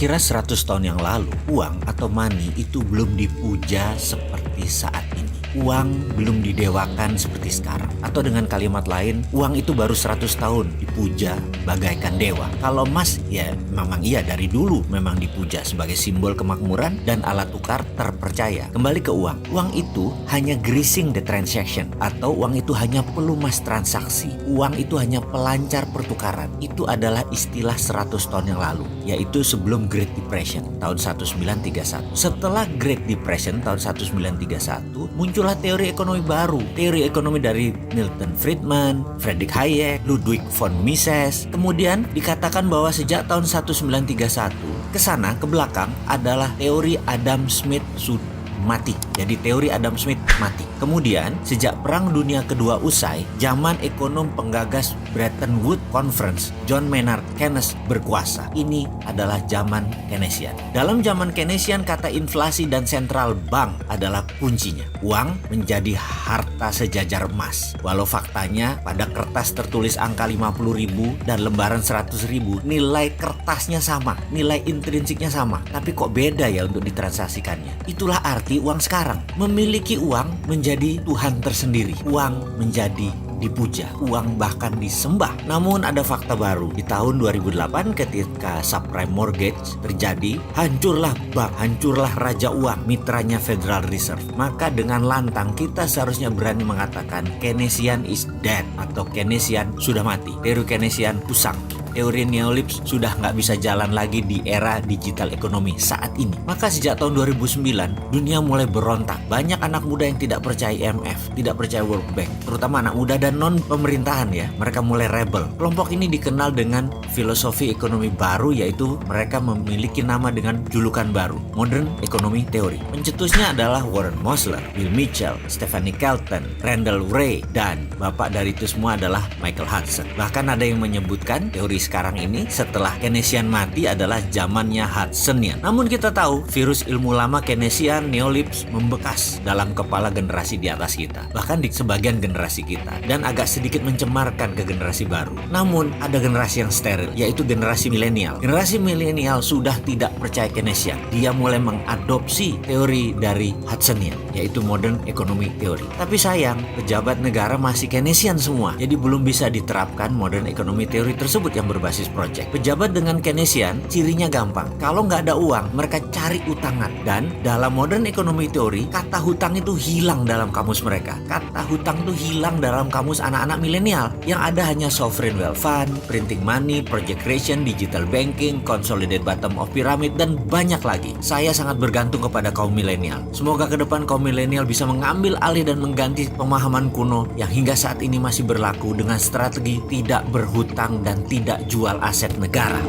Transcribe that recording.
Kira-kira 100 tahun yang lalu, uang atau money itu belum dipuja seperti saat ini. Uang belum didewakan seperti sekarang. Atau dengan kalimat lain, uang itu baru 100 tahun dipuja bagaikan dewa. Kalau emas, ya memang iya dari dulu memang dipuja sebagai simbol kemakmuran dan alat tukar terpercaya. Kembali ke uang. Uang itu hanya greasing the transaction, atau uang itu hanya pelumas transaksi. Uang itu hanya pelancar pertukaran. Itu adalah istilah 100 tahun yang lalu, yaitu sebelum Great Depression tahun 1931. Setelah Great Depression tahun 1931, muncullah teori ekonomi baru. Teori ekonomi dari Milton Friedman, Friedrich Hayek, Ludwig von Mises. Kemudian dikatakan bahwa sejak tahun 1931 ke sana ke belakang adalah teori Adam Smith mati. Jadi teori Adam Smith mati. Kemudian sejak Perang Dunia Kedua usai, zaman ekonom penggagas Bretton Woods Conference, John Maynard Keynes berkuasa. Ini adalah zaman Keynesian. Dalam zaman Keynesian, kata inflasi dan central bank adalah kuncinya. Uang menjadi harta sejajar emas. Walau faktanya pada kertas tertulis angka 50.000 dan lembaran 100.000, nilai kertasnya sama, nilai intrinsiknya sama. Tapi kok beda ya untuk ditransaksikannya? Itulah arti uang sekarang. Memiliki uang menjadi Tuhan tersendiri. Uang menjadi dipuja, uang bahkan disembah. Namun ada fakta baru. Di tahun 2008 ketika subprime mortgage terjadi, hancurlah bank, hancurlah raja uang, mitranya Federal Reserve. Maka dengan lantang kita seharusnya berani mengatakan Keynesian is dead, atau Keynesian sudah mati. Teori Keynesian usang. Teori neolips sudah nggak bisa jalan lagi di era digital ekonomi saat ini. Maka sejak tahun 2009, dunia mulai berontak. Banyak anak muda yang tidak percaya IMF, tidak percaya World Bank, terutama anak muda dan non-pemerintahan ya. Mereka mulai rebel. Kelompok ini dikenal dengan filosofi ekonomi baru, yaitu mereka memiliki nama dengan julukan baru, Modern Economy Theory. Pencetusnya adalah Warren Mosler, Bill Mitchell, Stephanie Kelton, Randall Wray, dan bapak dari itu semua adalah Michael Hudson. Bahkan ada yang menyebutkan teori sekarang ini setelah Keynesian mati adalah zamannya Hudsonian. Namun kita tahu virus ilmu lama Keynesian neolips membekas dalam kepala generasi di atas kita, bahkan di sebagian generasi kita, dan agak sedikit mencemarkan ke generasi baru. Namun ada generasi yang steril, yaitu generasi milenial. Generasi milenial sudah tidak percaya Keynesian. Dia mulai mengadopsi teori dari Hudsonian, yaitu Modern Economy Theory. Tapi sayang, pejabat negara masih Keynesian semua, jadi belum bisa diterapkan Modern Economy Theory tersebut yang berbasis project. Pejabat dengan Keynesian cirinya gampang. Kalau nggak ada uang, mereka cari utangan. Dan dalam Modern Economy Theory, kata hutang itu hilang dalam kamus mereka. Kata hutang itu hilang dalam kamus anak-anak milenial. Yang ada hanya sovereign wealth fund, printing money, project creation, digital banking, consolidated bottom of pyramid, dan banyak lagi. Saya sangat bergantung kepada kaum milenial. Semoga ke depan kaum milenial bisa mengambil alih dan mengganti pemahaman kuno yang hingga saat ini masih berlaku dengan strategi tidak berhutang dan tidak jual aset negara.